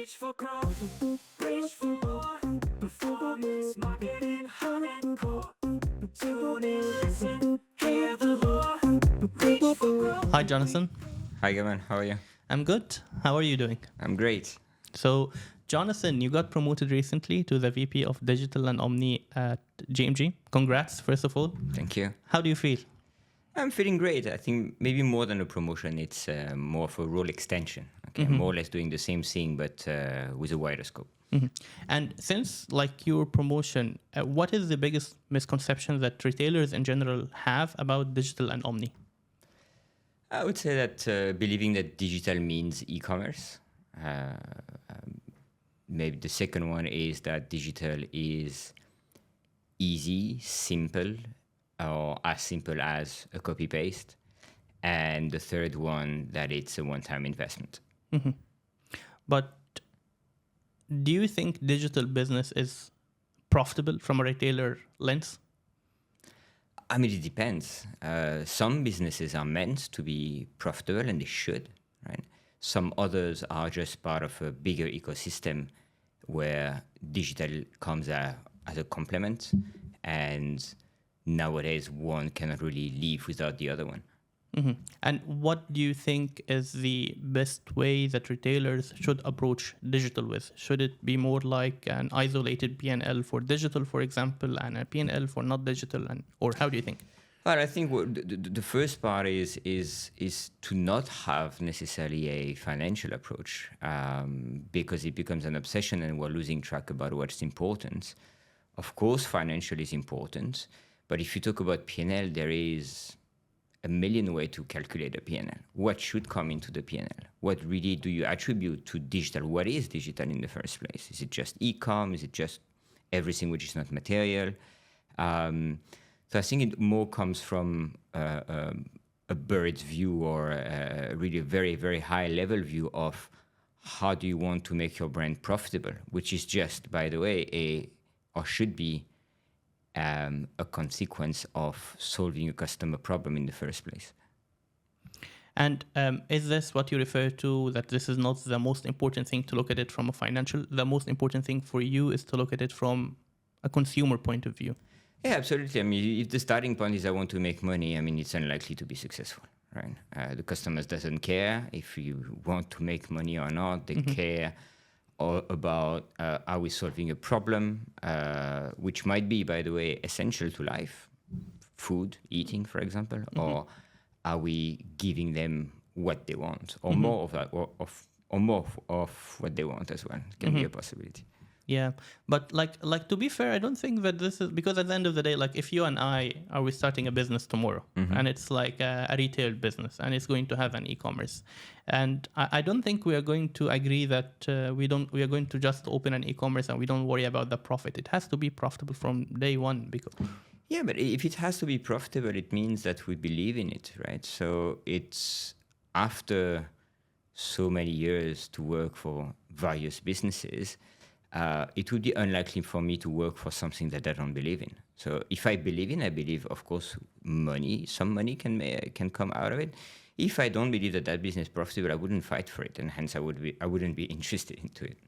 Reach for growth, reach for more. Performance marketing, hardcore. Tune in, listen, hear the lore. Reach for growth. Hi, Jonathan. Hi, Gavin. How are you? I'm good. How are you doing? I'm great. So, Jonathan, you got promoted recently to the VP of Digital and Omni at GMG. Congrats, first of all. Thank you. How do you feel? I'm feeling great. I think maybe more than a promotion, it's more of a role extension. Okay, more or less doing the same thing, but with a wider scope. And since your promotion, what is the biggest misconception that retailers in general have about digital and omni? I would say that believing that digital means e-commerce. Maybe the second one is that digital is easy, simple, or as simple as a copy paste. And the third one, that it's a one-time investment. But do you think digital business is profitable from a retailer lens? I mean, it depends. Some businesses are meant to be profitable, and they should, right? Some others are just part of a bigger ecosystem where digital comes as a complement, and nowadays one cannot really live without the other one. And what do you think is the best way that retailers should approach digital with? Should it be more like an isolated P&L for digital, for example, and a P&L for not digital, or how do you think? Well, I think the first part is to not have necessarily a financial approach, because it becomes an obsession and we're losing track about what's important. Of course, financial is important, but if you talk about P&L, there is a million ways to calculate a P&L. What should come into the P&L? What really do you attribute to digital? What is digital in the first place? Is it just e-com? Is it just everything which is not material? So I think it more comes from a bird's view, or really a very, very high level view of how do you want to make your brand profitable, which is just, by the way, or should be a consequence of solving a customer problem in the first place. And is this what you refer to, that this is not the most important thing to look at it from a financial? The most important thing for you is to look at it from a consumer point of view? Yeah, absolutely. I mean, if the starting point is I want to make money, I mean, it's unlikely to be successful, right? The customers doesn't care if you want to make money or not. They care about are we solving a problem, which might be, by the way, essential to life, food, eating, for example, or are we giving them what they want, or more of that, or more of what they want as well? It can be a possibility. Yeah, but like to be fair, I don't think that this is, because at the end of the day, like if you and I are we starting a business tomorrow, and it's like a retail business, and it's going to have an e-commerce, and I don't think we are going to agree that we are going to just open an e-commerce and we don't worry about the profit. It has to be profitable from day one, because Yeah, but if it has to be profitable, it means that we believe in it, right? So it's after so many years to work for various businesses, it would be unlikely for me to work for something that I don't believe in. So if I believe, of course, some money can come out of it. If I don't believe that business is profitable, I wouldn't fight for it, and hence I wouldn't be interested into it.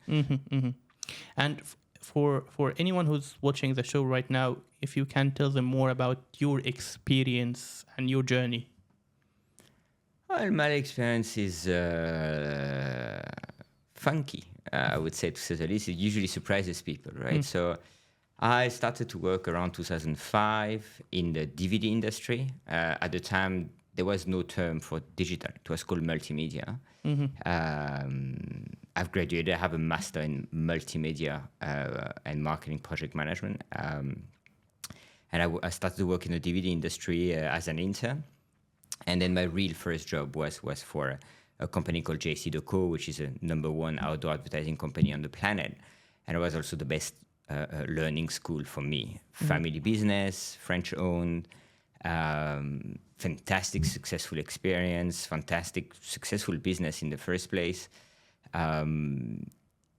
And for anyone who's watching the show right now, if you can tell them more about your experience and your journey. Well, my experience is funky, I would say, to say the least. It usually surprises people, right? So I started to work around 2005 in the DVD industry. At the time, there was no term for digital. It was called multimedia. I've graduated. I have a master in multimedia and marketing project management. And I started to work in the DVD industry as an intern. And then my real first job was for a company called JC.co, which is a #1 outdoor advertising company on the planet. And it was also the best learning school for me. Family business, French-owned, fantastic, successful experience, fantastic, successful business in the first place,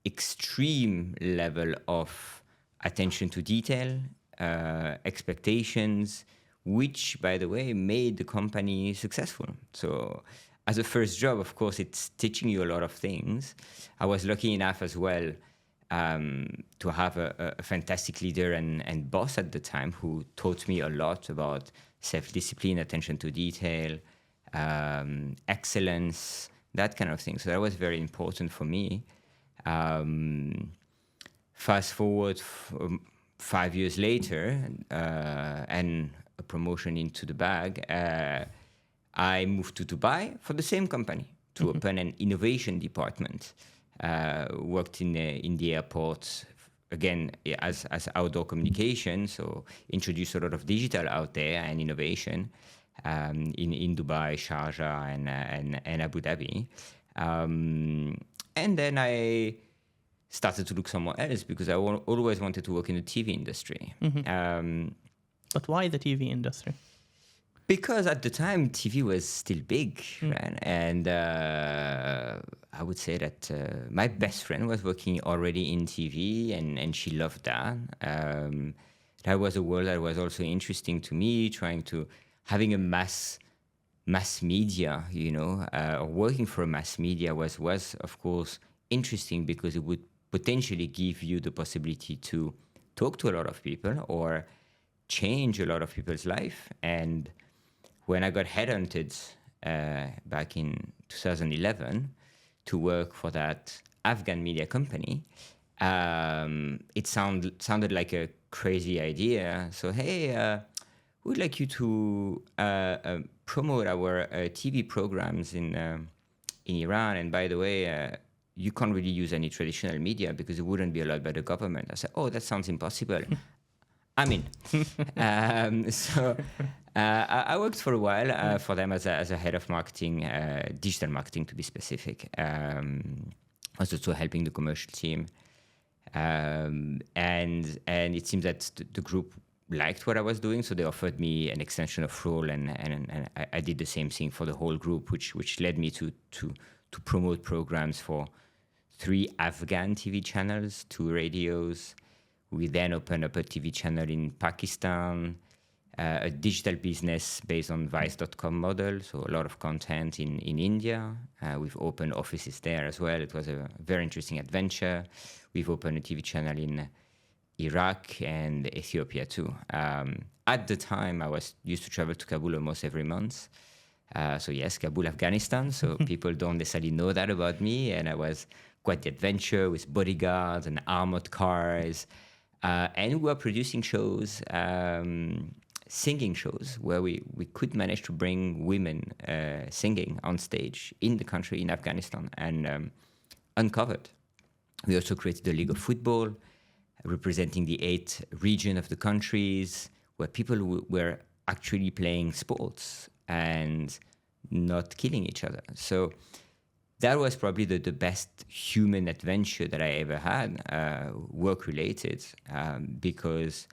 extreme level of attention to detail, expectations, which, by the way, made the company successful. So as a first job, of course, it's teaching you a lot of things. I was lucky enough as well to have a fantastic leader and boss at the time who taught me a lot about self-discipline, attention to detail, excellence, that kind of thing. So that was very important for me. Fast forward 5 years later, and a promotion into the bag, I moved to Dubai for the same company to open an innovation department. Worked in the airport, again, as outdoor communication, so introduced a lot of digital out there and innovation in Dubai, Sharjah, and Abu Dhabi. And then I started to look somewhere else because I always wanted to work in the TV industry. But why the TV industry? Because at the time, TV was still big, right? And I would say that my best friend was working already in TV, and she loved that. That was a world that was also interesting to me, having a mass media, or working for a mass media was of course interesting because it would potentially give you the possibility to talk to a lot of people or change a lot of people's life. And when I got headhunted back in 2011 to work for that Afghan media company, it sounded like a crazy idea. So, hey, we'd like you to promote our TV programs in Iran. And by the way, you can't really use any traditional media because it wouldn't be allowed by the government. I said, oh, that sounds impossible. I'm in. So I worked for a while for them as a head of marketing, digital marketing to be specific. I was also helping the commercial team. And it seems that the group liked what I was doing, so they offered me an extension of role, and I did the same thing for the whole group, which led me to promote programs for 3 Afghan TV channels, 2 radios. We then opened up a TV channel in Pakistan, a digital business based on Vice.com model, so a lot of content in India. We've opened offices there as well. It was a very interesting adventure. We've opened a TV channel in Iraq and Ethiopia too. At the time, I used to travel to Kabul almost every month. So yes, Kabul, Afghanistan. So people don't necessarily know that about me. And I was quite the adventure with bodyguards and armored cars. And we were producing shows, singing shows, where we could manage to bring women singing on stage in the country, in Afghanistan, and uncovered. We also created a league of football, representing the 8 regions of the countries, where people were actually playing sports and not killing each other. So that was probably the best human adventure that I ever had, work-related, because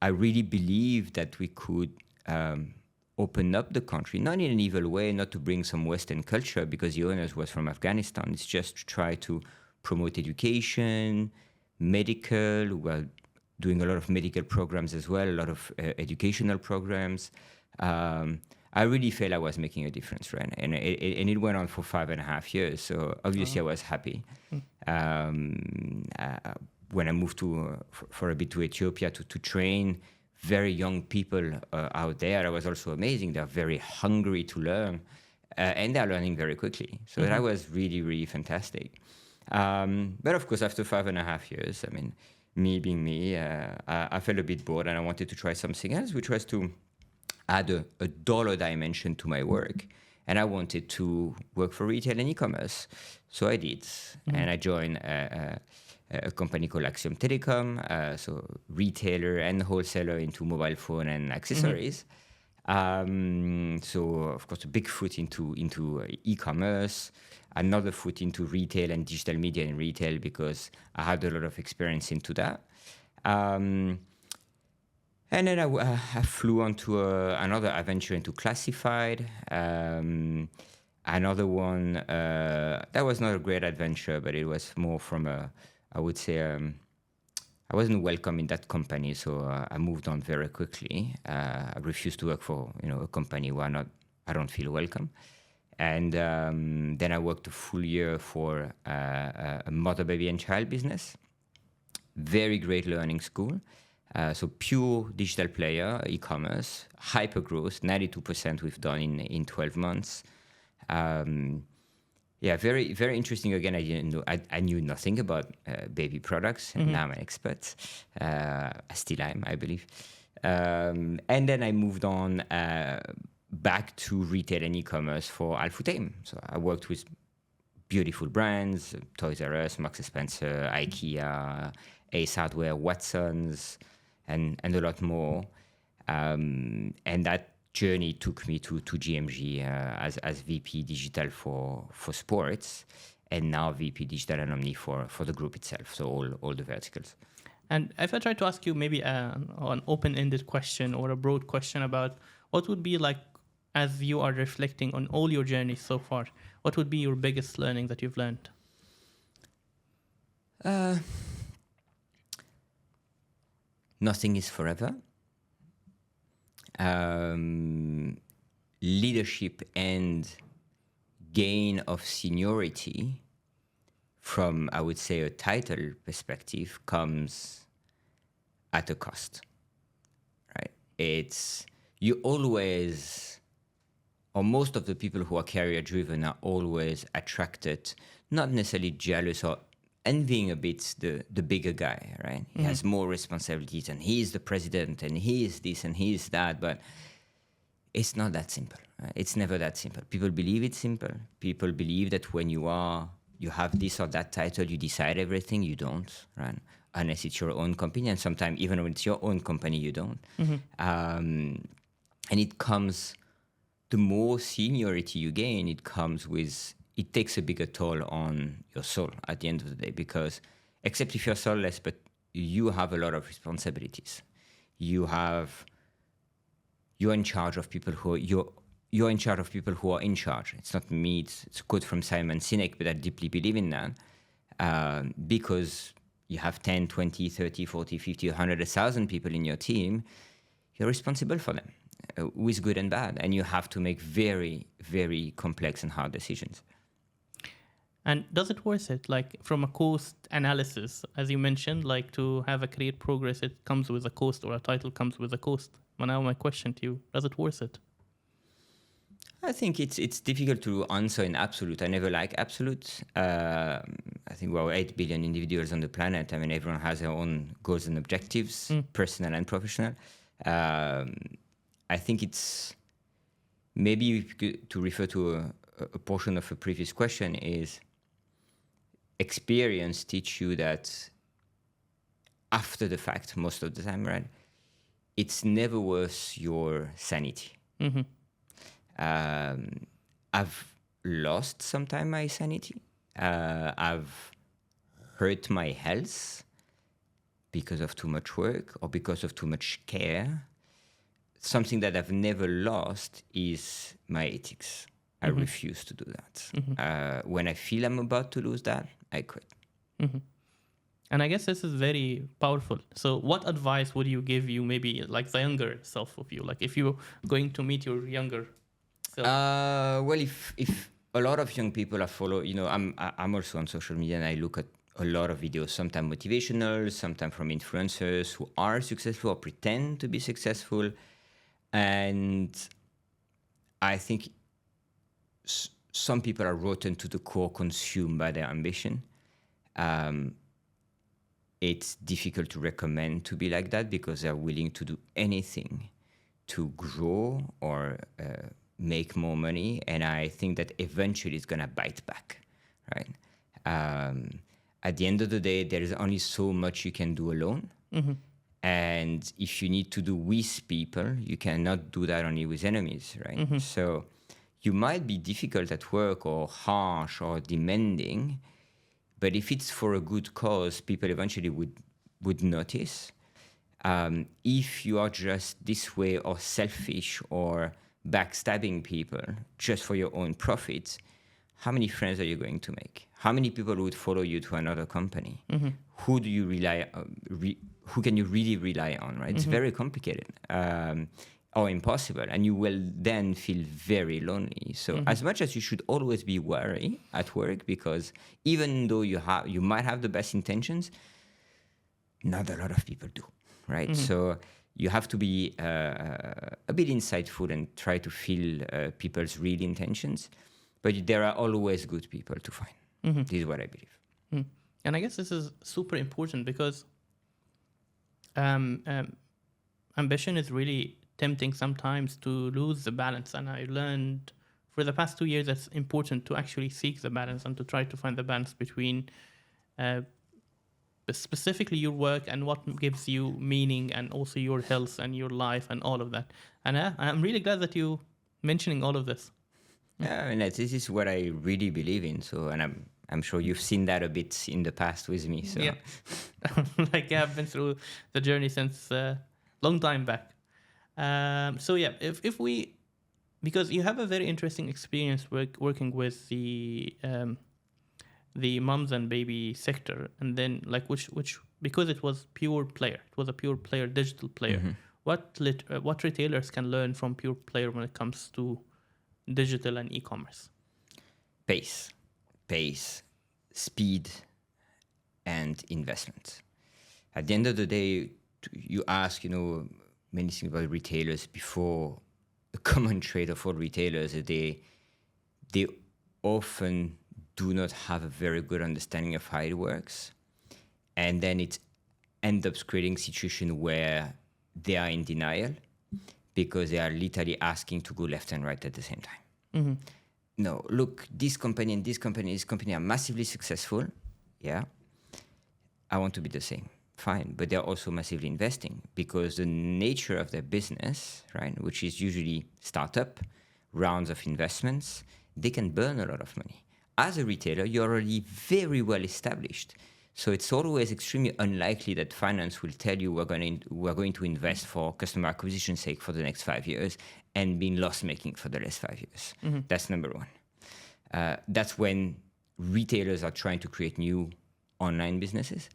I really believe that we could open up the country, not in an evil way, not to bring some Western culture, because the owners was from Afghanistan. It's just to try to promote education, medical. We're doing a lot of medical programs as well, a lot of educational programs. I really felt I was making a difference, right? And it went on for 5.5 years. So obviously I was happy. When I moved for a bit to Ethiopia to train very young people out there, that was also amazing. They're very hungry to learn, and they're learning very quickly. So that was really, really fantastic. But of course, after 5.5 years, I mean, me being me, I felt a bit bored and I wanted to try something else, which was to add a dollar dimension to my work. And I wanted to work for retail and e-commerce. So I did. And I joined a company called Axiom Telecom, so retailer and wholesaler into mobile phone and accessories. So, of course, a big foot into e-commerce, another foot into retail and digital media and retail, because I had a lot of experience into that. And then I flew onto another adventure into classified. Another one, that was not a great adventure, but it was more from I would say, I wasn't welcome in that company, so I moved on very quickly. I refused to work for a company where I don't feel welcome. And then I worked a full year for a mother, baby, and child business. Very great learning school. So pure digital player, e-commerce, hyper growth, 92% we've done in 12 months. Yeah, very, very interesting. Again, I didn't know, I knew nothing about baby products, and now I'm an expert. I still am, I believe. And then I moved on back to retail and e-commerce for Al-Futtaim. So I worked with beautiful brands, Toys R Us, Marks & Spencer, IKEA, Ace Hardware, Watsons, and a lot more. And that journey took me to GMG as VP Digital for sports, and now VP Digital and Omni for the group itself, so all the verticals. And if I try to ask you maybe an open-ended question or a broad question about what would be like, as you are reflecting on all your journeys so far, what would be your biggest learning that you've learned? Nothing is forever. Leadership and gain of seniority from, I would say, a title perspective comes at a cost, right? It's, you always, or most of the people who are career driven are always attracted, not necessarily jealous or envying a bit the bigger guy, right? He has more responsibilities and he is the president and he is this and he is that, but it's not that simple. Right? It's never that simple. People believe it's simple. People believe that when you have this or that title, you decide everything. You don't, right? Unless it's your own company, and sometimes even when it's your own company, you don't. And it comes, the more seniority you gain, it takes a bigger toll on your soul at the end of the day, because except if you're soulless, but you have a lot of responsibilities. You're in charge of people who you're in charge of people who are in charge. It's not me. It's a quote from Simon Sinek, but I deeply believe in that, because you have 10, 20, 30, 40, 50, 100, 1,000 people in your team. You're responsible for them, with good and bad, and you have to make very, very complex and hard decisions. And does it worth it? Like from a cost analysis, as you mentioned, like to have a career progress, it comes with a cost, or a title comes with a cost. But now my question to you, does it worth it? I think it's difficult to answer in absolute. I never like absolute. I think we're 8 billion individuals on the planet. I mean, everyone has their own goals and objectives, personal and professional. I think it's maybe to refer to a portion of a previous question is experience teach you that after the fact, most of the time, right? It's never worth your sanity. I've lost sometime my sanity. I've hurt my health because of too much work or because of too much care. Something that I've never lost is my ethics. I refuse to do that. When I feel I'm about to lose that, I quit. And I guess this is very powerful. So what advice would you give you, maybe like the younger self of you? Like if you're going to meet your younger self? Well, if a lot of young people are I'm also on social media and I look at a lot of videos, sometimes motivational, sometimes from influencers who are successful or pretend to be successful. And I think some people are rotten to the core, consumed by their ambition. It's difficult to recommend to be like that because they're willing to do anything to grow or make more money. And I think that eventually it's going to bite back, right? At the end of the day, there is only so much you can do alone. And if you need to do with people, you cannot do that only with enemies, right? So you might be difficult at work or harsh or demanding, but if it's for a good cause, people eventually would notice. If you are just this way or selfish or backstabbing people just for your own profit, how many friends are you going to make? How many people would follow you to another company? Who do you rely on? Who can you really rely on, right? It's very complicated. or impossible, and you will then feel very lonely. So as much as you should always be wary at work, because even though you might have the best intentions, not a lot of people do, right? So you have to be a bit insightful and try to feel people's real intentions, but there are always good people to find. This is what I believe. And I guess this is super important because ambition is really tempting sometimes to lose the balance. And I learned for the past 2 years it's important to actually seek the balance and to try to find the balance between specifically your work and what gives you meaning, and also your health and your life and all of that. And I'm really glad that you mentioning all of this. Yeah, and this is what I really believe in. So, and I'm sure you've seen that a bit in the past with me. So. Yeah, like I've been through the journey since long time back. So yeah, if we, because you have a very interesting experience working with the mums and baby sector, and then like which because it was pure player, it was a pure player, digital player. What retailers can learn from pure player when it comes to digital and e-commerce? Pace, speed, and investment. At the end of the day, you ask, many things about retailers before. A common trait of all retailers is they often do not have a very good understanding of how it works, and then it ends up creating a situation where they are in denial because they are literally asking to go left and right at the same time. No, look, this company and this company are massively successful. Yeah, I want to be the same. Fine, but they're also massively investing because the nature of their business, right, which is usually startup, rounds of investments, they can burn a lot of money. As a retailer, you're already very well established. So it's always extremely unlikely that finance will tell you we're going to invest for customer acquisition sake for the next 5 years and being loss-making for the last 5 years. That's number one. That's when retailers are trying to create new online businesses.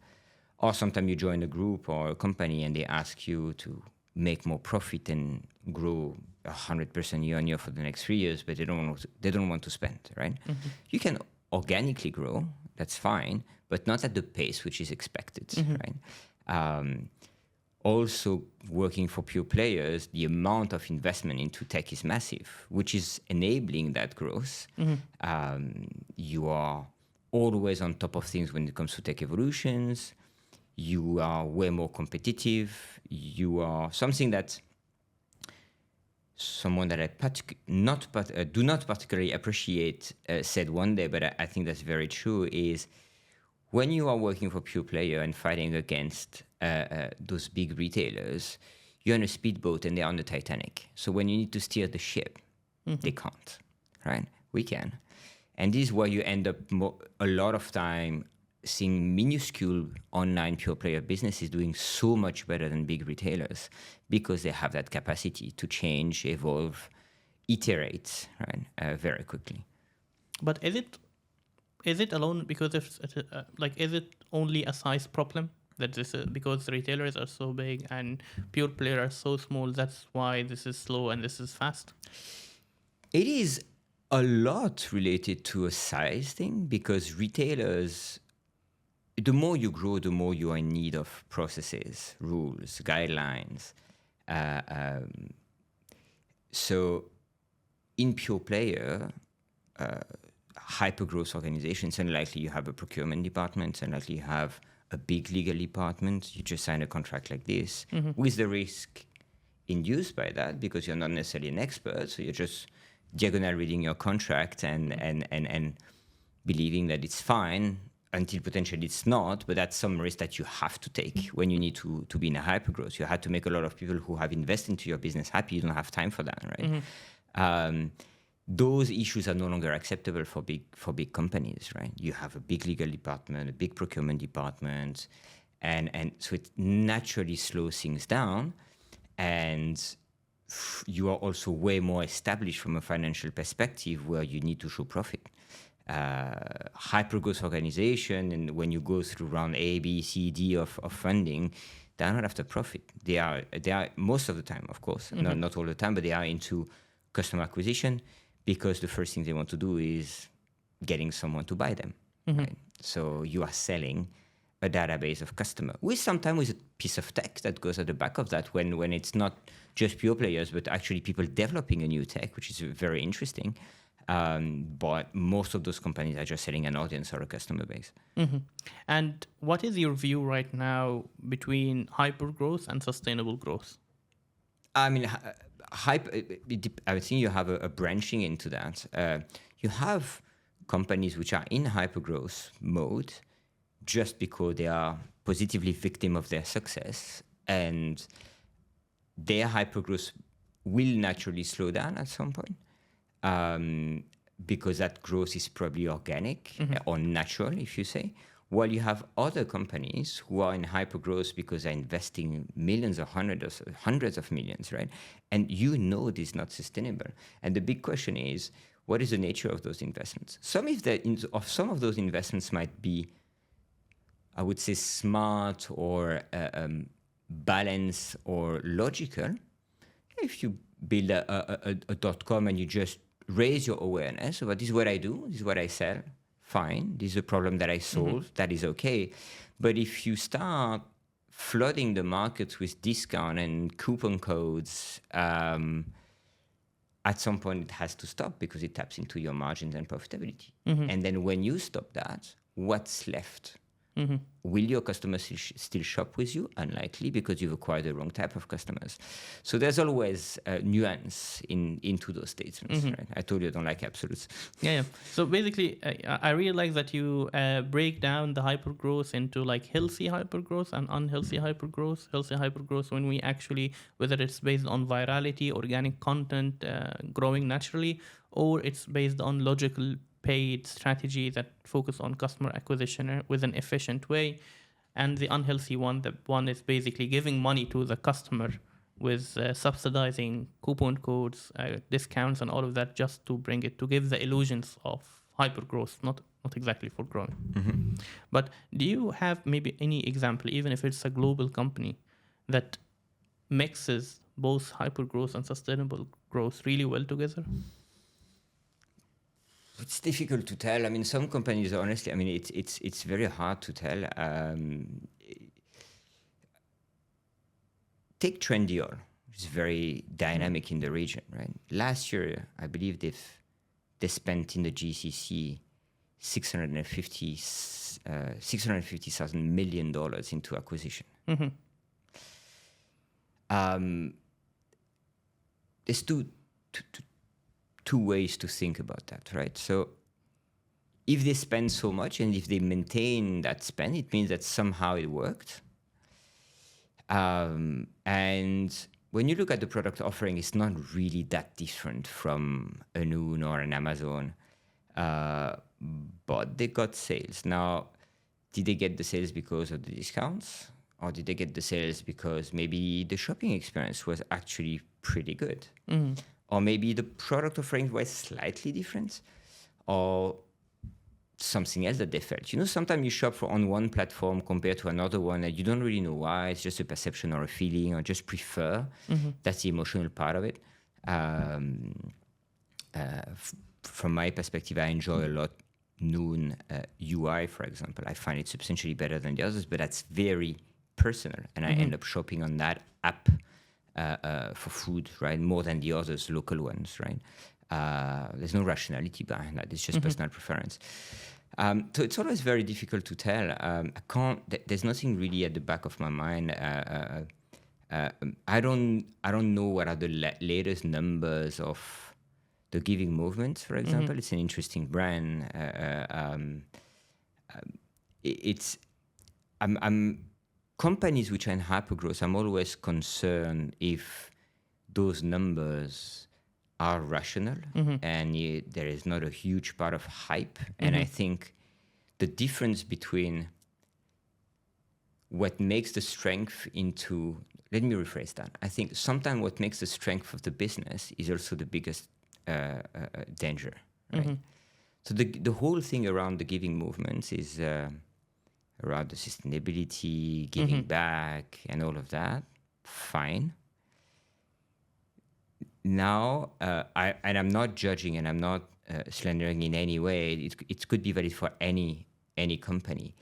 Or sometimes you join a group or a company and they ask you to make more profit and grow 100% year on year for the next 3 years, but they don't want to spend, right? You can organically grow, that's fine, but not at the pace which is expected, right? Also, working for pure players, the amount of investment into tech is massive, which is enabling that growth. You are always on top of things when it comes to tech evolutions. You are way more competitive. You are something that someone that I do not particularly appreciate said one day, but I think that's very true, is when you are working for pure player and fighting against those big retailers, you're on a speedboat and they're on the Titanic. So when you need to steer the ship, they can't, right? We can. And this is why you end up a lot of time seeing minuscule online pure player businesses doing so much better than big retailers because they have that capacity to change, evolve, iterate, right, very quickly. But is it alone because is it only a size problem that this is because retailers are so big and pure players are so small? That's why this is slow and this is fast. It is a lot related to a size thing because retailers, the more you grow, the more you are in need of processes, rules, guidelines. So in pure player, hyper-growth organizations, unlikely you have a procurement department, unlikely you have a big legal department. You just sign a contract like this with the risk induced by that because you're not necessarily an expert. So you're just diagonal reading your contract and believing that it's fine until potentially it's not, but that's some risk that you have to take when you need to be in a hypergrowth. You had to make a lot of people who have invested into your business happy. You don't have time for that, right? Those issues are no longer acceptable for big companies, right? You have a big legal department, a big procurement department, and so it naturally slows things down, and you are also way more established from a financial perspective where you need to show profit. Hyper-growth organization, and when you go through round A, B, C, D of funding, they're not after profit. They are most of the time, of course, not all the time, but they are into customer acquisition because the first thing they want to do is getting someone to buy them. Right? So you are selling a database of customer sometimes with a piece of tech that goes at the back of that when it's not just pure players, but actually people developing a new tech, which is very interesting. But most of those companies are just selling an audience or a customer base. And what is your view right now between hyper growth and sustainable growth? I mean, I think you have a branching into that. You have companies which are in hypergrowth mode just because they are positively victim of their success, and their hypergrowth will naturally slow down at some point because that growth is probably organic or natural, if you say. While you have other companies who are in hypergrowth because they're investing millions or hundreds of millions, right? And this is not sustainable. And the big question is, what is the nature of those investments? Some of those investments might be, I would say, smart or balanced or logical. If you build a .com and you just raise your awareness, so this is what I do, this is what I sell, fine. This is a problem that I solve, that is okay. But if you start flooding the markets with discount and coupon codes, at some point it has to stop because it taps into your margins and profitability. And then when you stop that, what's left? Will your customers still shop with you? Unlikely, because you've acquired the wrong type of customers. So there's always a nuance into those statements. Right? I told you I don't like absolutes. Yeah. So basically, I really like that you break down the hypergrowth into like healthy hypergrowth and unhealthy hypergrowth. Healthy hypergrowth when we actually, whether it's based on virality, organic content, growing naturally, or it's based on logical paid strategy that focus on customer acquisition with an efficient way. And the unhealthy one, the one is basically giving money to the customer with subsidizing coupon codes, discounts, and all of that just to give the illusions of hyper growth, not exactly for growing. But do you have maybe any example, even if it's a global company, that mixes both hyper growth and sustainable growth really well together? It's difficult to tell. I mean, some companies, honestly, I mean, it's very hard to tell. Take Trendyol, which is very dynamic in the region, right? Last year, I believe they spent in the GCC $650,000 million into acquisition. There's two ways to think about that, right? So if they spend so much and if they maintain that spend, it means that somehow it worked. And when you look at the product offering, it's not really that different from a Noon or an Amazon, but they got sales. Now, did they get the sales because of the discounts? Or did they get the sales because maybe the shopping experience was actually pretty good? Or maybe the product offering was slightly different, or something else that they felt. Sometimes you shop on one platform compared to another one, and you don't really know why. It's just a perception or a feeling, or just prefer. That's the emotional part of it. From my perspective, I enjoy a lot Noon UI, for example. I find it substantially better than the others, but that's very personal, and I end up shopping on that app for food, right? More than the others, local ones, right? There's no rationality behind that. It's just personal preference. So it's always very difficult to tell. There's nothing really at the back of my mind. I don't know what are the latest numbers of the Giving Movement, for example. It's an interesting brand. Companies which are in hypergrowth, I'm always concerned if those numbers are rational and there is not a huge part of hype. And I think the difference between what makes the strength into, let me rephrase that. I think sometimes what makes the strength of the business is also the biggest danger, right? So the whole thing around the Giving Movements is around the sustainability, giving back, and all of that. Fine. Now, I'm not judging and I'm not slandering in any way. It could be valid for any company.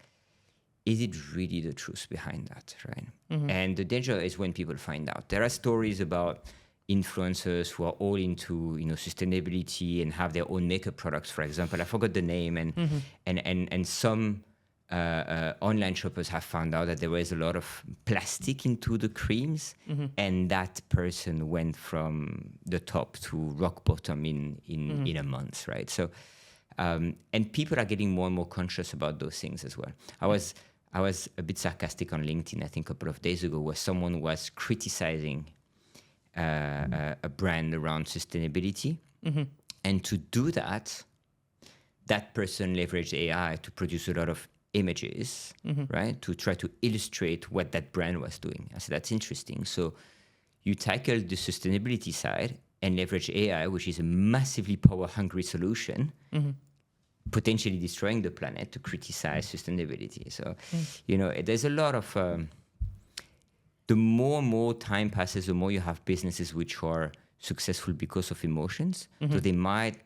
Is it really the truth behind that, right? And the danger is when people find out. There are stories about influencers who are all into sustainability and have their own makeup products, for example. I forgot the name, and some online shoppers have found out that there was a lot of plastic into the creams, and that person went from the top to rock bottom in a month, right? So, and people are getting more and more conscious about those things as well. I was a bit sarcastic on LinkedIn, I think a couple of days ago, where someone was criticizing a brand around sustainability. And to do that, that person leveraged AI to produce a lot of images, right, to try to illustrate what that brand was doing. I said, that's interesting. So you tackle the sustainability side and leverage AI, which is a massively power-hungry solution, potentially destroying the planet, to criticize sustainability. So, there's a lot of... the more and more time passes, the more you have businesses which are successful because of emotions. So they might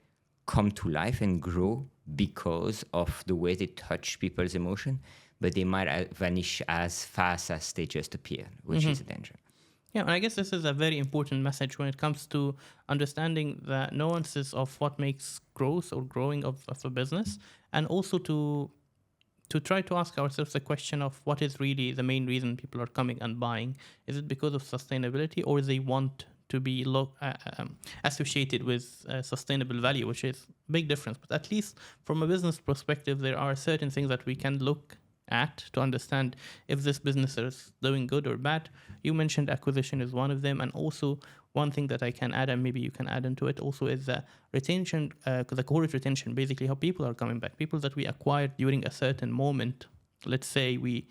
come to life and grow because of the way they touch people's emotion, but they might vanish as fast as they just appear, which is a danger. Yeah, and I guess this is a very important message when it comes to understanding the nuances of what makes growth or growing of a business, and also to try to ask ourselves the question of what is really the main reason people are coming and buying. Is it because of sustainability, or they want to be associated with sustainable value, which is a big difference. But at least from a business perspective, there are certain things that we can look at to understand if this business is doing good or bad. You mentioned acquisition is one of them, and also one thing that I can add, and maybe you can add into it also, is the retention, the cohort retention, basically how people are coming back. People that we acquired during a certain moment, let's say we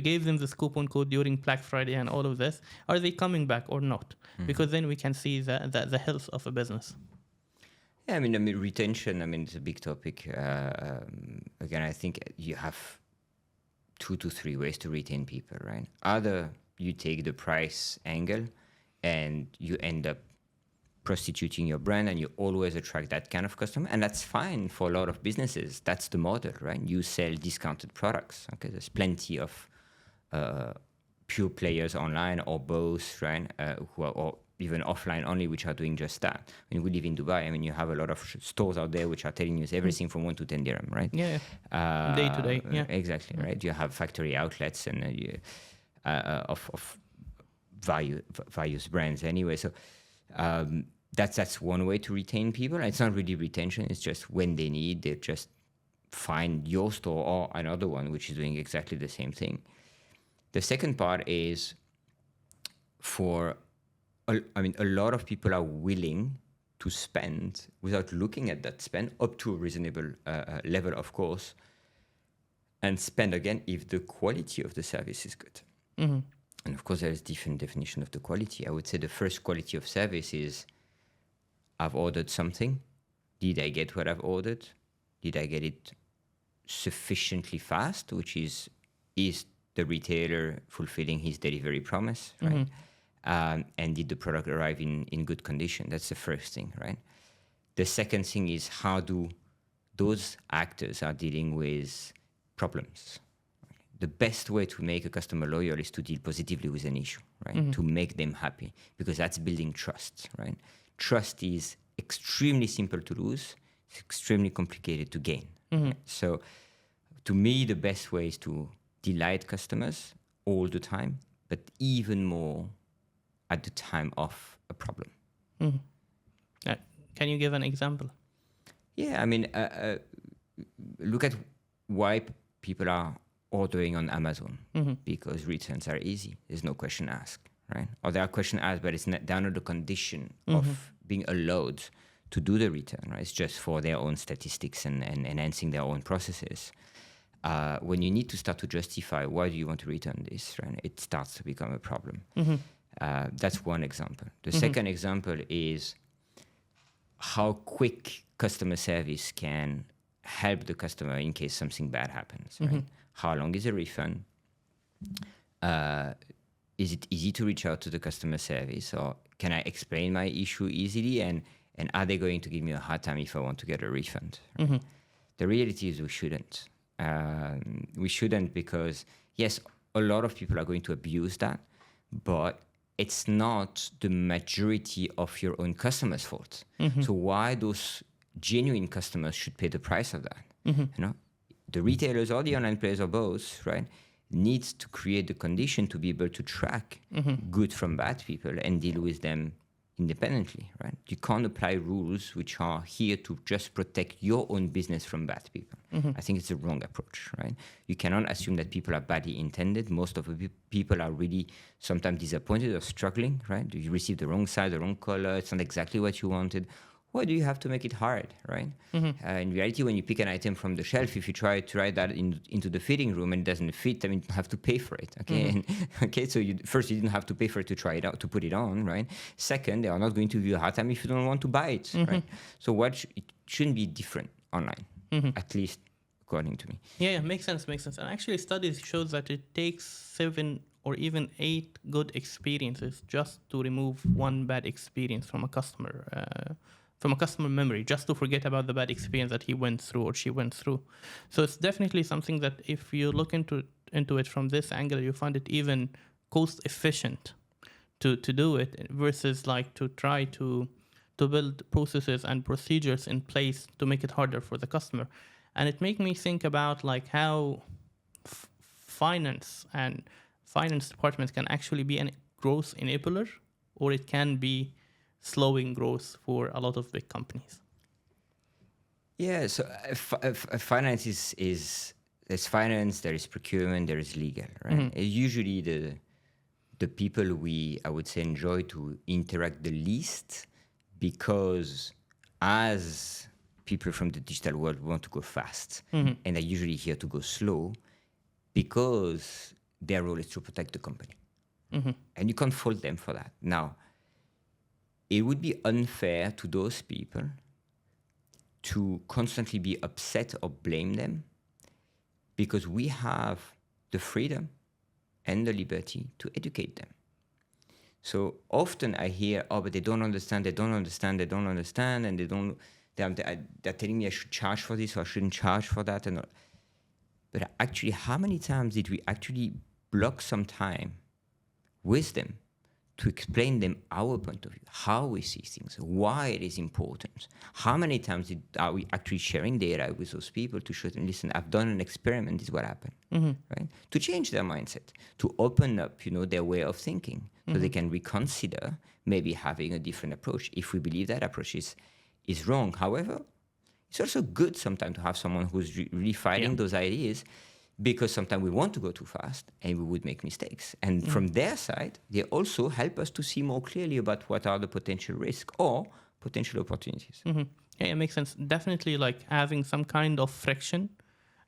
gave them this coupon code during Black Friday and all of this, are they coming back or not? Because then we can see the health of a business. Yeah, I mean retention, it's a big topic. Again, I think you have 2 to 3 ways to retain people, right? Either you take the price angle and you end up prostituting your brand and you always attract that kind of customer, and that's fine for a lot of businesses. That's the model, right? You sell discounted products. Okay, there's plenty of pure players online or both, right? Who are, or even offline only, which are doing just that. We live in Dubai. You have a lot of stores out there which are telling you everything from 1 to 10 dirham, right? Yeah. Day to day. Yeah. Exactly, right? You have factory outlets and of various brands anyway. So that's one way to retain people. It's not really retention. It's just when they need, they just find your store or another one which is doing exactly the same thing. The second part is a lot of people are willing to spend without looking at that spend up to a reasonable level, of course, and spend again if the quality of the service is good. And of course, there is different definition of the quality. I would say the first quality of service is I've ordered something. Did I get what I've ordered? Did I get it sufficiently fast, which is the retailer fulfilling his delivery promise, right? And did the product arrive in good condition? That's the first thing, right? The second thing is how do those actors are dealing with problems. The best way to make a customer loyal is to deal positively with an issue, right? To make them happy, because that's building trust, right? Trust is extremely simple to lose. It's extremely complicated to gain. Right? So to me, the best way is to delight customers all the time, but even more at the time of a problem. Can you give an example? Yeah, look at why people are ordering on Amazon, because returns are easy. There's no question asked, right? Or there are question asked, but it's not down to the condition of being allowed to do the return, right? It's just for their own statistics and enhancing their own processes. When you need to start to justify why do you want to return this, right? It starts to become a problem. That's one example. The second example is how quick customer service can help the customer in case something bad happens. Right? How long is a refund? Is it easy to reach out to the customer service, or can I explain my issue easily? And are they going to give me a hard time if I want to get a refund? Right? The reality is we shouldn't. We shouldn't because, yes, a lot of people are going to abuse that, but it's not the majority of your own customers' fault. So why those genuine customers should pay the price of that? You know, the retailers or the online players or both, right, needs to create the condition to be able to track good from bad people and deal with them independently, right? You can't apply rules which are here to just protect your own business from bad people. I think it's a wrong approach, right? You cannot assume that people are badly intended. Most of the people are really sometimes disappointed or struggling, right? You receive the wrong size, the wrong color, it's not exactly what you wanted. Why do you have to make it hard, right? In reality, when you pick an item from the shelf, if you try to try that into the fitting room and it doesn't fit, I mean, you have to pay for it, okay? So first, you didn't have to pay for it to try it out, to put it on, right? Second, they are not going to give you a hard time if you don't want to buy it, right? So it shouldn't be different online, at least according to me. Yeah, makes sense. And actually, studies shows that it takes 7 or even 8 good experiences just to remove one bad experience from a customer memory, just to forget about the bad experience that he went through or she went through. So it's definitely something that if you look into it from this angle, you find it even cost efficient to do it versus like to try to build processes and procedures in place to make it harder for the customer. And it made me think about like how finance departments can actually be a growth enabler, or it can be slowing growth for a lot of big companies. Yeah, so finance is there's finance, there is procurement, there is legal, right? Usually the people I would say enjoy to interact the least, because as people from the digital world want to go fast, and are usually here to go slow, because their role is to protect the company. And you can't fault them for that. Now, it would be unfair to those people to constantly be upset or blame them, because we have the freedom and the liberty to educate them. So often I hear, but they don't understand, and they're telling me I should charge for this or I shouldn't charge for that. But actually, how many times did we actually block some time with them to explain them our point of view, how we see things, why it is important? How many times are we actually sharing data with those people to show them, listen, I've done an experiment, this is what happened, right? To change their mindset, to open up, their way of thinking, so they can reconsider maybe having a different approach if we believe that approach is wrong. However, it's also good sometimes to have someone who's really fighting those ideas, because sometimes we want to go too fast and we would make mistakes. And from their side, they also help us to see more clearly about what are the potential risks or potential opportunities. Yeah, it makes sense. Definitely, like having some kind of friction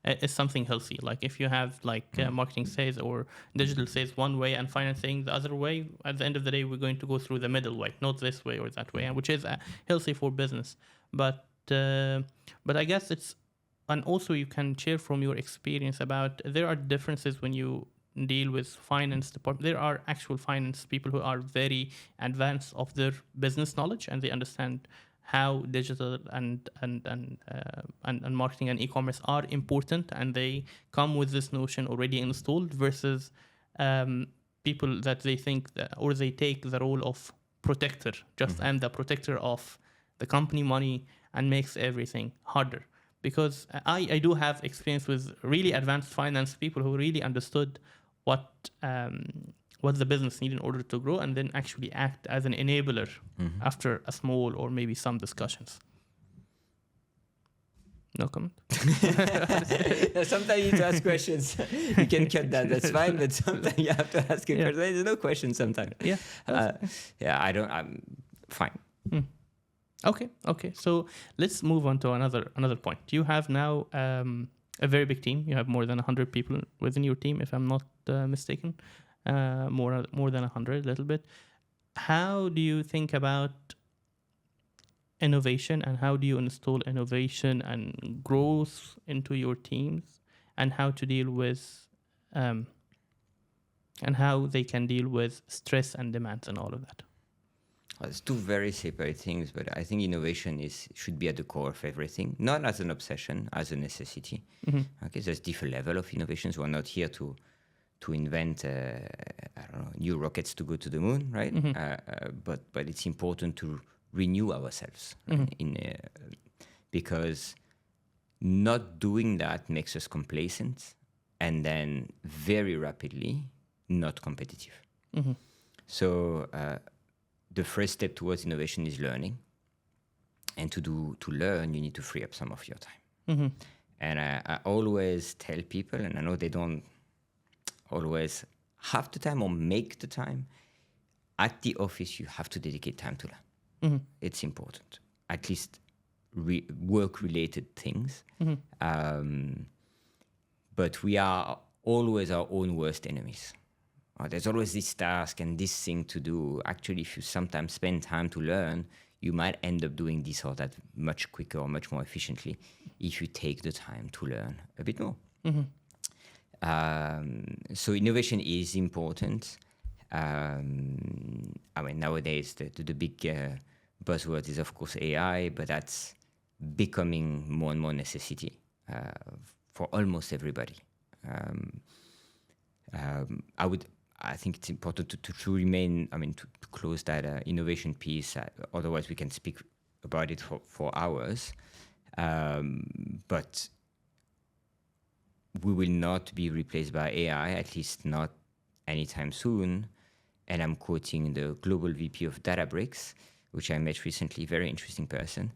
is something healthy. Like if you have marketing says or digital says one way and finance saying the other way, at the end of the day, we're going to go through the middle way, not this way or that way, which is healthy for business. But I guess it's, and also you can share from your experience about there are differences when you deal with finance department. There are actual finance people who are very advanced of their business knowledge, and they understand how digital and marketing and e-commerce are important, and they come with this notion already installed, versus people that they think that, or they take the role of protector, I'm the protector of the company money, and makes everything harder. Because I do have experience with really advanced finance people who really understood what the business needs in order to grow, and then actually act as an enabler after a small or maybe some discussions. No comment? Sometimes you need to ask questions. You can cut that, that's fine, but sometimes you have to ask a question. There's no question sometimes. I'm fine. Okay. So let's move on to another point. You have now a very big team. You have more than 100 people within your team, if I'm not mistaken. More than 100, a little bit. How do you think about innovation, and how do you install innovation and growth into your teams, and how to deal with and how they can deal with stress and demands and all of that. Well, it's two very separate things, but I think innovation should be at the core of everything, not as an obsession, as a necessity. Okay, there's different level of innovations. We're not here to invent I don't know, new rockets to go to the moon, right? But it's important to renew ourselves, right? Because not doing that makes us complacent, and then very rapidly not competitive. So the first step towards innovation is learning, and to learn you need to free up some of your time. And I always tell people, and I know they don't always have the time or make the time, at the office you have to dedicate time to learn. It's important, at least work related things. But we are always our own worst enemies. There's always this task and this thing to do. Actually, if you sometimes spend time to learn, you might end up doing this or that much quicker or much more efficiently if you take the time to learn a bit more. So innovation is important. I mean, nowadays the big buzzword is of course AI, but that's becoming more and more necessity for almost everybody. I think it's important to remain, to close that innovation piece. Otherwise, we can speak about it for hours. But we will not be replaced by AI, at least not anytime soon. And I'm quoting the global VP of Databricks, which I met recently, very interesting person,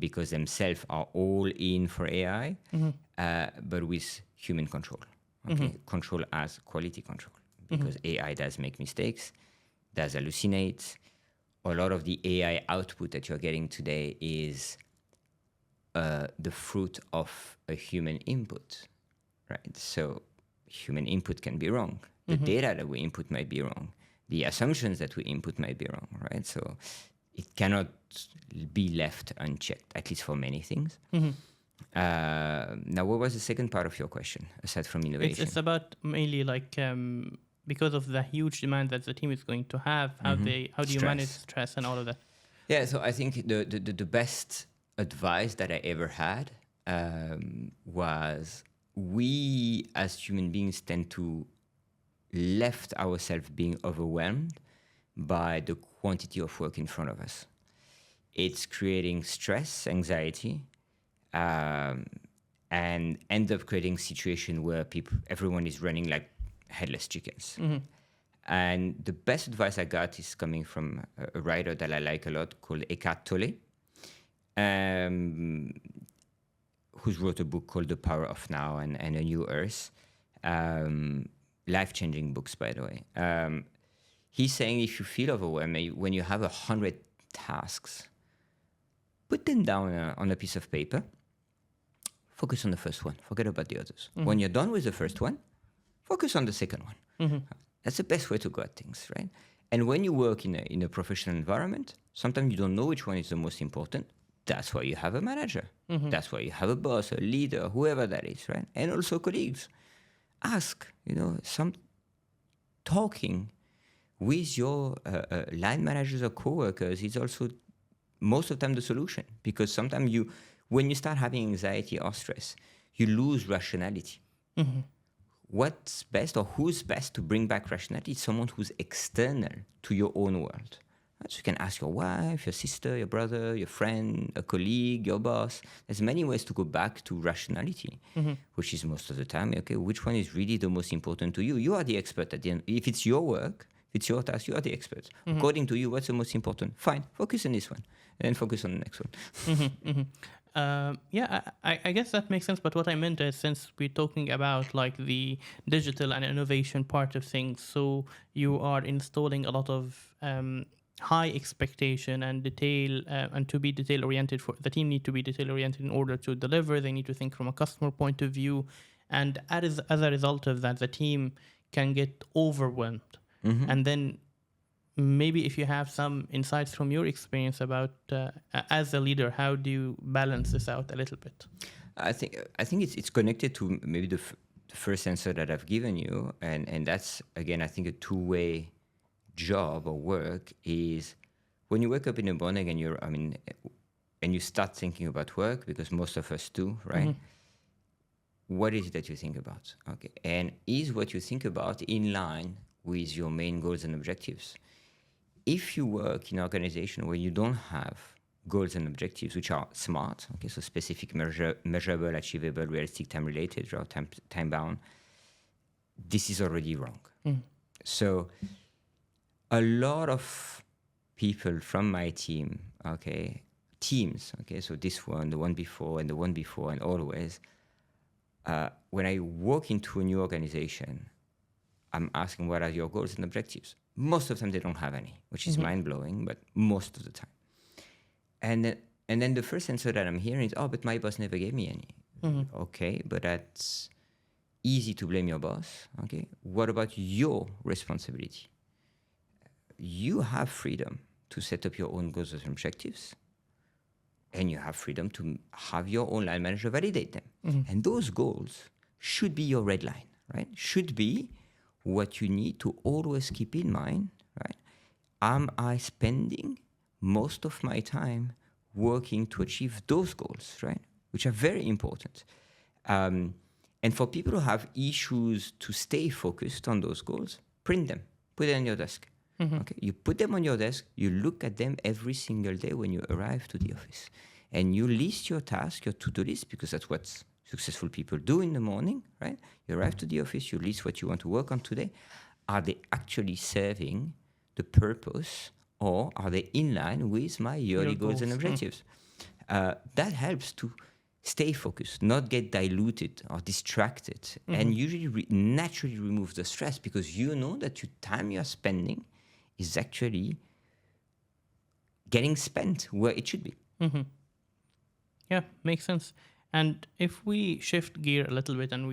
because themselves are all in for AI, but with human control. Okay, control as quality control, because AI does make mistakes, does hallucinate. A lot of the AI output that you're getting today is the fruit of a human input, right? So human input can be wrong. The data that we input might be wrong. The assumptions that we input might be wrong, right? So it cannot be left unchecked, at least for many things. Now, what was the second part of your question, aside from innovation? It's about mainly like because of the huge demand that the team is going to have, how do you manage stress and all of that? Yeah, so I think the best advice that I ever had was, we as human beings tend to left ourselves being overwhelmed by the quantity of work in front of us. It's creating stress, anxiety, and end up creating a situation where everyone is running like headless chickens. And the best advice I got is coming from a writer that I like a lot called Eckhart Tolle, who's wrote a book called The Power of Now and A New Earth. Life-changing books, by the way. He's saying if you feel overwhelmed, when you have 100 tasks, put them down on a piece of paper. Focus on the first one. Forget about the others. When you're done with the first one, focus on the second one. That's the best way to go at things, right? And when you work in a professional environment, sometimes you don't know which one is the most important. That's why you have a manager. That's why you have a boss, a leader, whoever that is, right? And also colleagues. Ask, some talking with your line managers or coworkers is also most of the time the solution, because sometimes when you start having anxiety or stress, you lose rationality. What's best, or who's best to bring back rationality, is someone who's external to your own world. So you can ask your wife, your sister, your brother, your friend, a colleague, your boss. There's many ways to go back to rationality, which is most of the time, okay, which one is really the most important to you? You are the expert at the end. If it's your work, if it's your task, you are the expert. According to you, what's the most important? Fine, focus on this one, and then focus on the next one. I guess that makes sense. But what I meant is, since we're talking about like the digital and innovation part of things, so you are installing a lot of high expectation and detail, and to be detail oriented. For the team need to be detail oriented in order to deliver. They need to think from a customer point of view, and as a result of that, the team can get overwhelmed, and then maybe if you have some insights from your experience about as a leader, how do you balance this out a little bit? I think it's connected to maybe the first answer that I've given you, and that's again I think a two-way job or work is when you wake up in the morning and you start thinking about work, because most of us do, right? What is it that you think about? Okay, and is what you think about in line with your main goals and objectives? If you work in an organization where you don't have goals and objectives, which are SMART, okay, so specific, measurable, achievable, realistic, time-related, or time-bound, this is already wrong. So a lot of people from my team, teams, so this one, the one before, and the one before, and always, when I walk into a new organization, I'm asking what are your goals and objectives. Most of the time they don't have any, which is mind-blowing, but most of the time. And then the first answer that I'm hearing is, oh, but my boss never gave me any. Okay, but that's easy to blame your boss. Okay, what about your responsibility? You have freedom to set up your own goals and objectives, and you have freedom to have your own line manager validate them. And those goals should be your red line, right? Should be what you need to always keep in mind, right? Am I spending most of my time working to achieve those goals, right? Which are very important. And for people who have issues to stay focused on those goals, print them, put it on your desk. Okay, you put them on your desk, you look at them every single day when you arrive to the office. And you list your task, your to-do list, because that's what successful people do in the morning, right? You arrive to the office, you list what you want to work on today. Are they actually serving the purpose, or are they in line with my yearly goals and objectives? That helps to stay focused, not get diluted or distracted, and usually naturally remove the stress, because you know that your time you're spending is actually getting spent where it should be. Yeah, makes sense. And if we shift gear a little bit, and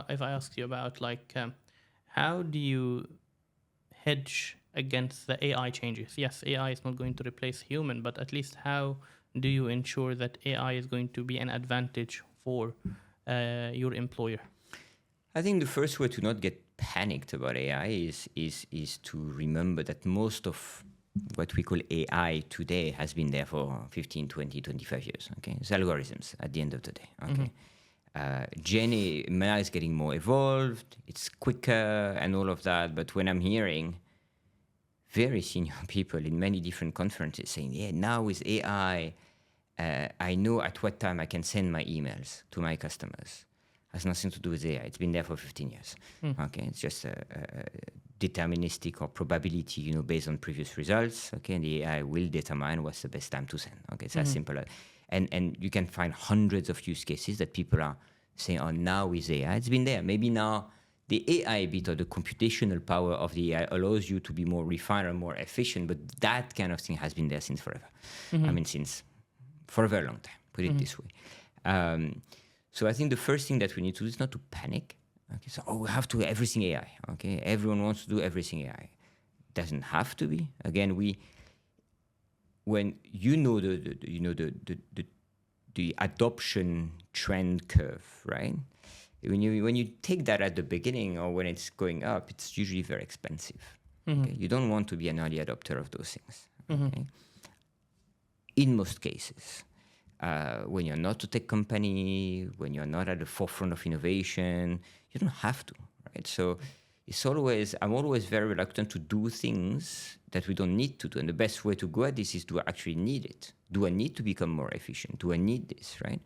if I ask you about how do you hedge against the AI changes? Yes, AI is not going to replace human, but at least how do you ensure that AI is going to be an advantage for your employer? I think the first way to not get panicked about AI is to remember that most of what we call AI today has been there for 15, 20, 25 years. Okay, it's algorithms at the end of the day. Okay, now is getting more evolved. It's quicker and all of that. But when I'm hearing very senior people in many different conferences saying, "Yeah, now with AI, I know at what time I can send my emails to my customers." Has nothing to do with AI. It's been there for 15 years. Okay, it's just deterministic or probability, based on previous results. Okay, and the AI will determine what's the best time to send. Okay, it's as simple as, and you can find hundreds of use cases that people are saying, "Oh, now with AI, it's been there. Maybe now the AI bit or the computational power of the AI allows you to be more refined and more efficient." But that kind of thing has been there since forever. Since for a very long time. Put it this way. So I think the first thing that we need to do is not to panic. Okay, so we have to do everything AI. Okay, everyone wants to do everything AI. Doesn't have to be. Again, when you know the adoption trend curve, right? When you take that at the beginning or when it's going up, it's usually very expensive. Okay? You don't want to be an early adopter of those things. Okay? In most cases. When you're not a tech company, when you're not at the forefront of innovation, you don't have to, right? So I'm always very reluctant to do things that we don't need to do. And the best way to go at this is, do I actually need it? Do I need to become more efficient? Do I need this, right?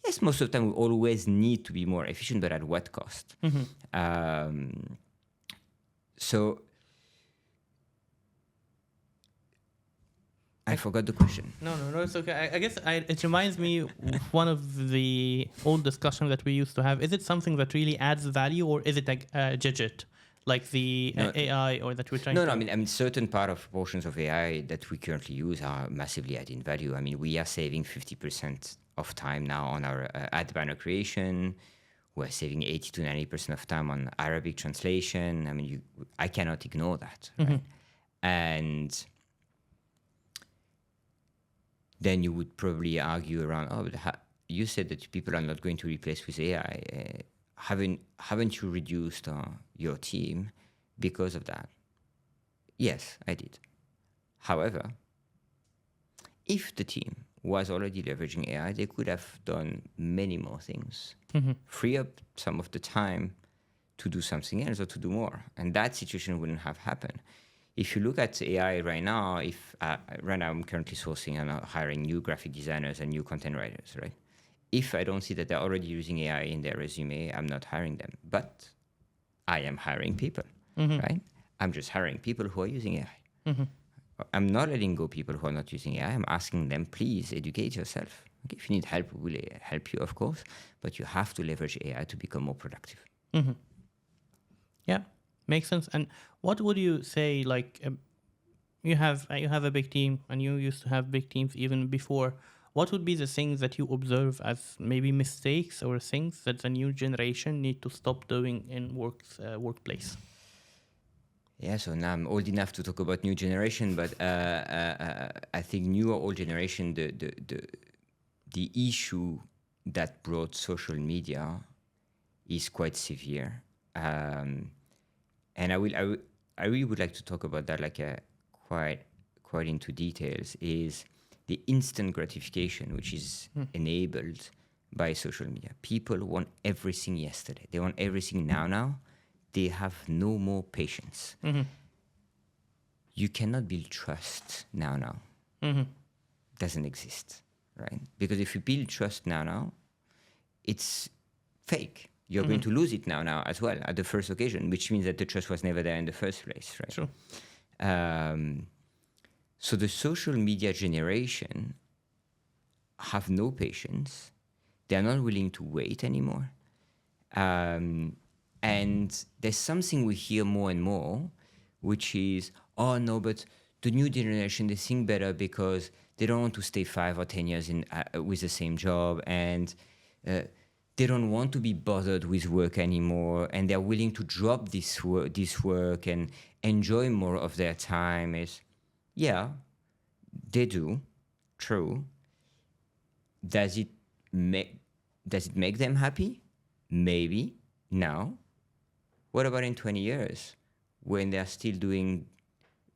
Yes, most of the time we always need to be more efficient, but at what cost? So I forgot the question. No, it's okay. I guess it reminds me of one of the old discussions that we used to have. Is it something that really adds value, or is it like a gadget, like the AI, or that we're trying to... No, I mean, certain portions of AI that we currently use are massively adding value. I mean, we are saving 50% of time now on our ad banner creation. We're saving 80 to 90% of time on Arabic translation. I mean, I cannot ignore that. Right? And then you would probably argue around, oh, but you said that people are not going to replace with AI. Haven't you reduced your team because of that? Yes, I did. However, if the team was already leveraging AI, they could have done many more things, free up some of the time to do something else or to do more. And that situation wouldn't have happened. If you look at AI right now, right now I'm currently sourcing and hiring new graphic designers and new content writers, right? If I don't see that they're already using AI in their resume, I'm not hiring them. But I am hiring people, right? I'm just hiring people who are using AI. I'm not letting go people who are not using AI. I'm asking them, please educate yourself. Okay, if you need help, we will help you, of course. But you have to leverage AI to become more productive. Yeah, makes sense. And what would you say, like, you have a big team, and you used to have big teams even before. What would be the things that you observe as maybe mistakes or things that the new generation need to stop doing in workplace? Yeah, so now I'm old enough to talk about new generation, but I think new or old generation, the issue that brought social media is quite severe, and I really would like to talk about that, like quite into details. Is the instant gratification which is enabled by social media. People want everything yesterday. They want everything now. They have no more patience. You cannot build trust now. Doesn't exist, right? Because if you build trust now, it's fake. You're going to lose it now as well at the first occasion, which means that the trust was never there in the first place, right? True. So the social media generation have no patience. They are not willing to wait anymore. And there's something we hear more and more, which is, oh no, but the new generation, they think better because they don't want to stay 5 or 10 years with the same job, and they don't want to be bothered with work anymore, and they're willing to drop this work and enjoy more of their time. Yeah, they do, true. Does it make them happy? Maybe. No. What about in 20 years when they're still doing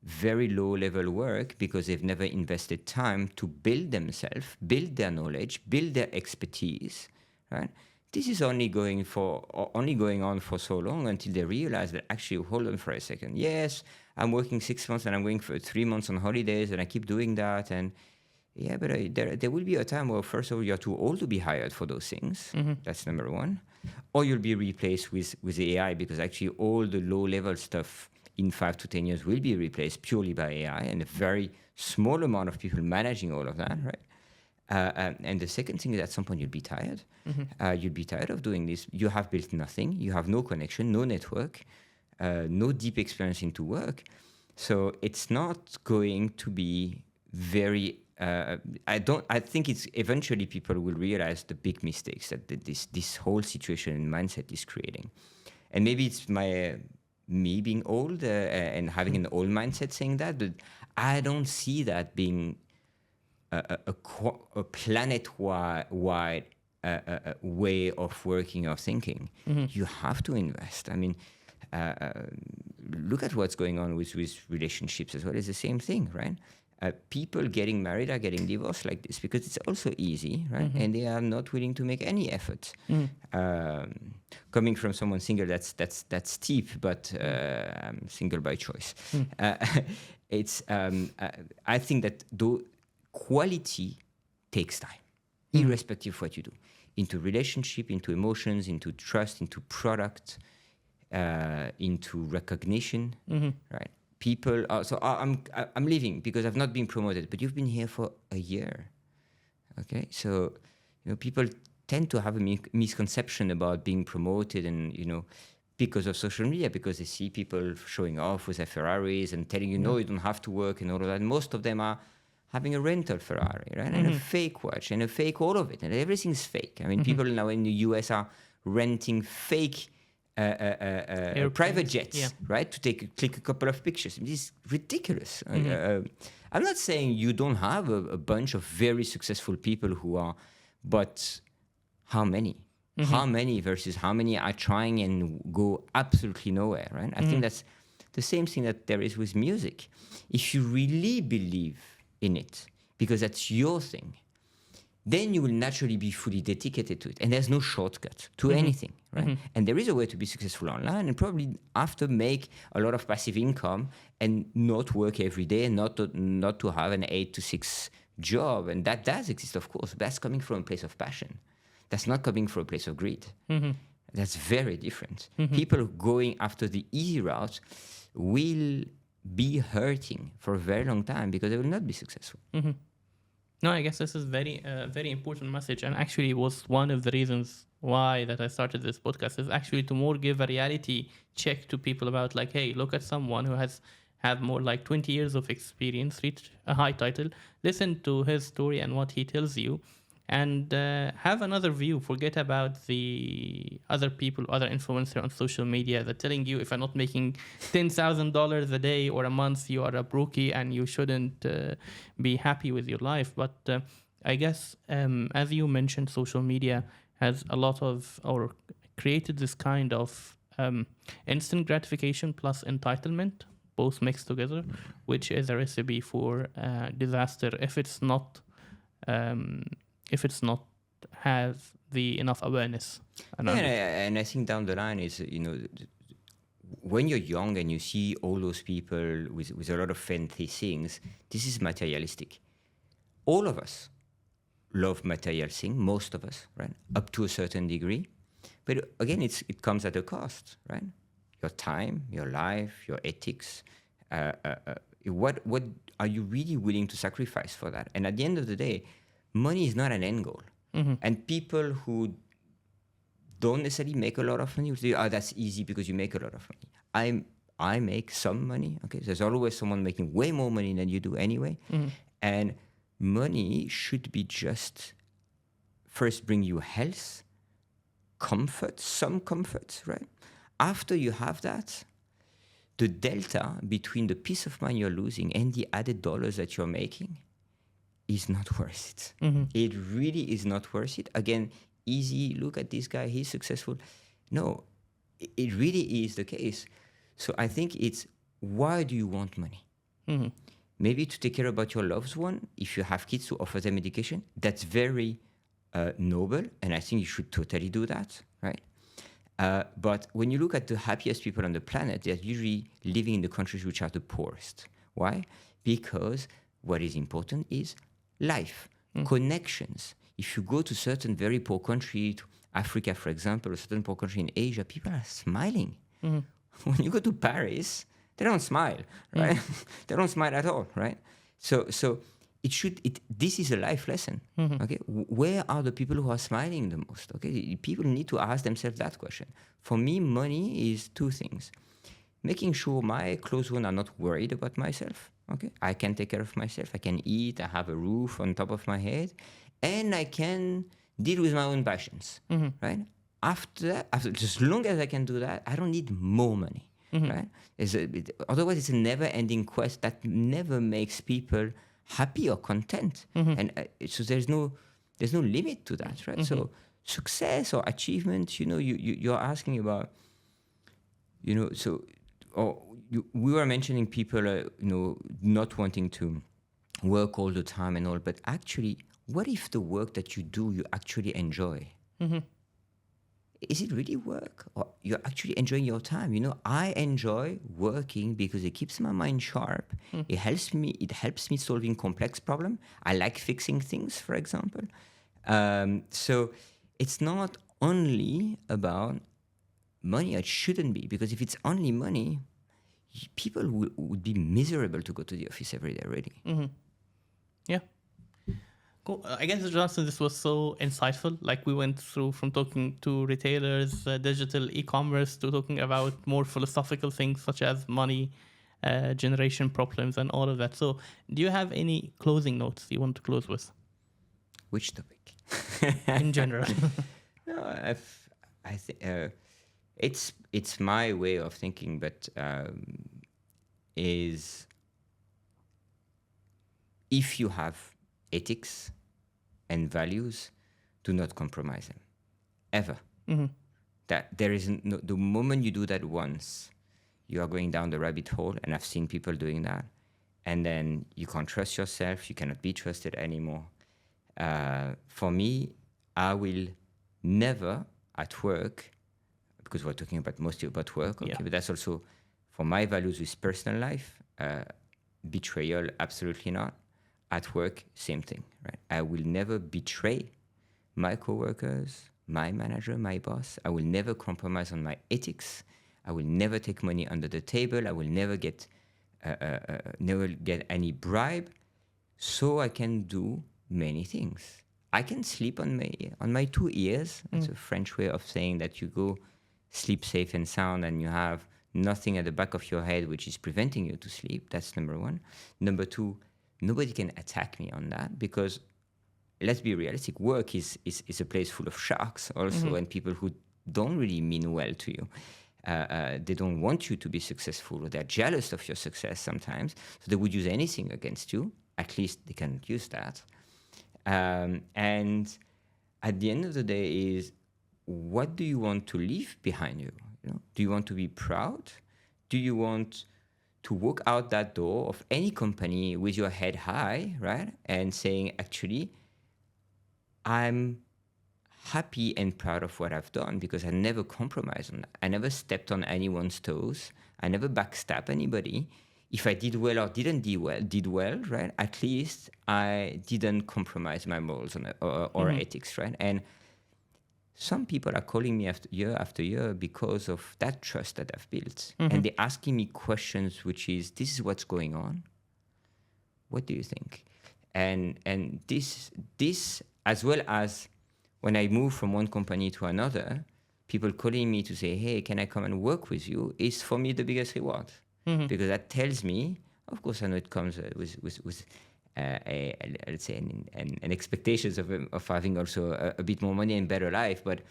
very low level work because they've never invested time to build themselves, build their knowledge, build their expertise, right? This is only going on for so long until they realize that actually, hold on for a second. Yes, I'm working 6 months and I'm going for 3 months on holidays and I keep doing that. And yeah, but there will be a time where, first of all, you're too old to be hired for those things. That's number one. Or you'll be replaced with AI, because actually all the low-level stuff in 5 to 10 years will be replaced purely by AI, and a very small amount of people managing all of that, right? And the second thing is, at some point you'll be tired. You'll be tired of doing this. You have built nothing. You have no connection, no network, no deep experience into work. So it's not going to be very... I think it's eventually people will realize the big mistakes that this whole situation and mindset is creating. And maybe it's me being old and having an old mindset saying that, but I don't see that being a planet-wide way of working or thinking. You have to invest. I mean, look at what's going on with relationships as well. It's the same thing, right? People getting married are getting divorced like this because it's also easy, right? And they are not willing to make any effort. Coming from someone single, that's steep, but I'm single by choice. I think that quality takes time, irrespective of what you do, into relationship, into emotions, into trust, into product, into recognition, right? People are, so I'm leaving because I've not been promoted, but you've been here for a year. Okay, so people tend to have a misconception about being promoted, and because of social media, because they see people showing off with their Ferraris and telling you no, you don't have to work and all of that. And most of them are having a rental Ferrari, right, and a fake watch and a fake all of it, and everything's fake. I mean, people now in the US are renting fake private jets, yeah. right? To click a couple of pictures. This is ridiculous. I'm not saying you don't have a bunch of very successful people who are, but how many? How many versus how many are trying and go absolutely nowhere, right? I think that's the same thing that there is with music. If you really believe in it, because that's your thing, then you will naturally be fully dedicated to it. And there's no shortcut to anything, right? And there is a way to be successful online and probably after make a lot of passive income and not work every day and not to have an 8 to 6 job. And that does exist, of course. But that's coming from a place of passion. That's not coming from a place of greed. That's very different. People going after the easy route will be hurting for a very long time because they will not be successful. No, I guess this is very important message, and actually was one of the reasons why that I started this podcast is actually to more give a reality check to people about like, hey, look at someone who has have more like 20 years of experience, reached a high title, listen to his story and what he tells you, and have another view. Forget about the other people, other influencers on social media that telling you if I'm not making $10,000 a day or a month, you are a brokey and you shouldn't be happy with your life. But I guess, as you mentioned, social media has a lot of, or created this kind of instant gratification plus entitlement, both mixed together, which is a recipe for disaster if it's not have the enough awareness. And I think down the line is, when you're young and you see all those people with a lot of fancy things, this is materialistic. All of us love material things, most of us, right? Up to a certain degree. But again, it comes at a cost, right? Your time, your life, your ethics. What are you really willing to sacrifice for that? And at the end of the day, money is not an end goal. And people who don't necessarily make a lot of money will say, oh, that's easy because you make a lot of money. I make some money. Okay, there's always someone making way more money than you do anyway. And money should be just first bring you health, comfort, some comfort, right? After you have that, the delta between the peace of mind you're losing and the added dollars that you're making is not worth it. It really is not worth it. Again, easy, look at this guy, he's successful. No, it really is the case. So I think it's, why do you want money? Maybe to take care about your loved one, if you have kids, to offer them education. That's very noble, and I think you should totally do that, right? But when you look at the happiest people on the planet, they're usually living in the countries which are the poorest. Why? Because what is important is life, connections. If you go to certain very poor country, to Africa, for example, or certain poor country in Asia, people are smiling. When you go to Paris, they don't smile, right? They don't smile at all, right? So this is a life lesson, okay? Where are the people who are smiling the most, okay? People need to ask themselves that question. For me, money is two things. Making sure my close ones are not worried about myself, okay? I can take care of myself. I can eat. I have a roof on top of my head. And I can deal with my own passions, right? After as long as I can do that, I don't need more money, right? Otherwise, it's a never-ending quest that never makes people happy or content. And so there's no limit to that, right? So success or achievement, you're asking about, we were mentioning people, not wanting to work all the time and all, but actually, what if the work that you do, you actually enjoy? Is it really work, or you're actually enjoying your time? I enjoy working because it keeps my mind sharp. It helps me solving complex problem. I like fixing things, for example. So it's not only about money. It shouldn't be, because if it's only money, people would be miserable to go to the office every day already. Yeah. Cool. I guess, Jonathan, this was so insightful. Like, we went through from talking to retailers, digital e-commerce, to talking about more philosophical things such as money, generation problems, and all of that. So do you have any closing notes you want to close with? Which topic? In general. No, I think it's my way of thinking, but is if you have ethics and values, do not compromise them ever. That there isn't no, the moment you do that once, you are going down the rabbit hole, and I've seen people doing that, and then you can't trust yourself. You cannot be trusted anymore. For me, I will never at work, because we're talking about mostly about work, okay, Yeah. but that's also for my values with personal life. Betrayal, absolutely not. At work, same thing, right? I will never betray my coworkers, my manager, my boss. I will never compromise on my ethics. I will never take money under the table. I will never get any bribe, so I can do many things. I can sleep on my 2 ears. That's a French way of saying that you go sleep safe and sound, and you have nothing at the back of your head which is preventing you to sleep. That's number one. Number two, nobody can attack me on that, because let's be realistic. Work is a place full of sharks also, and people who don't really mean well to you. They don't want you to be successful, or they're jealous of your success sometimes. So they would use anything against you. At least they can use that. And at the end of the day is, what do you want to leave behind you? Do you want to be proud? Do you want to walk out that door of any company with your head high, right? And saying, actually, I'm happy and proud of what I've done because I never compromised on that. I never stepped on anyone's toes. I never backstabbed anybody. If I did well or did well, right? At least I didn't compromise my morals or ethics, right? And some people are calling me after year because of that trust that I've built. And they're asking me questions, which is, this is what's going on. What do you think? And this as well as when I move from one company to another, people calling me to say, hey, can I come and work with you, is for me the biggest reward. Because that tells me, of course, I know it comes with let's say an expectations of having also a bit more money and better life. But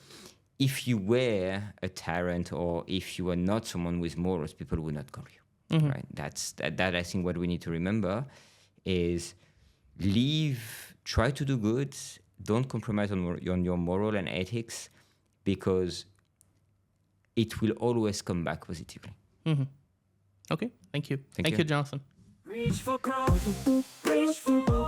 if you were a tyrant, or if you were not someone with morals, people would not call you. Right? That I think what we need to remember is try to do good, don't compromise on your moral and ethics, because it will always come back positively. Okay, thank you. Thank Thank you. you, Jonathan. Reach for growth, reach for more.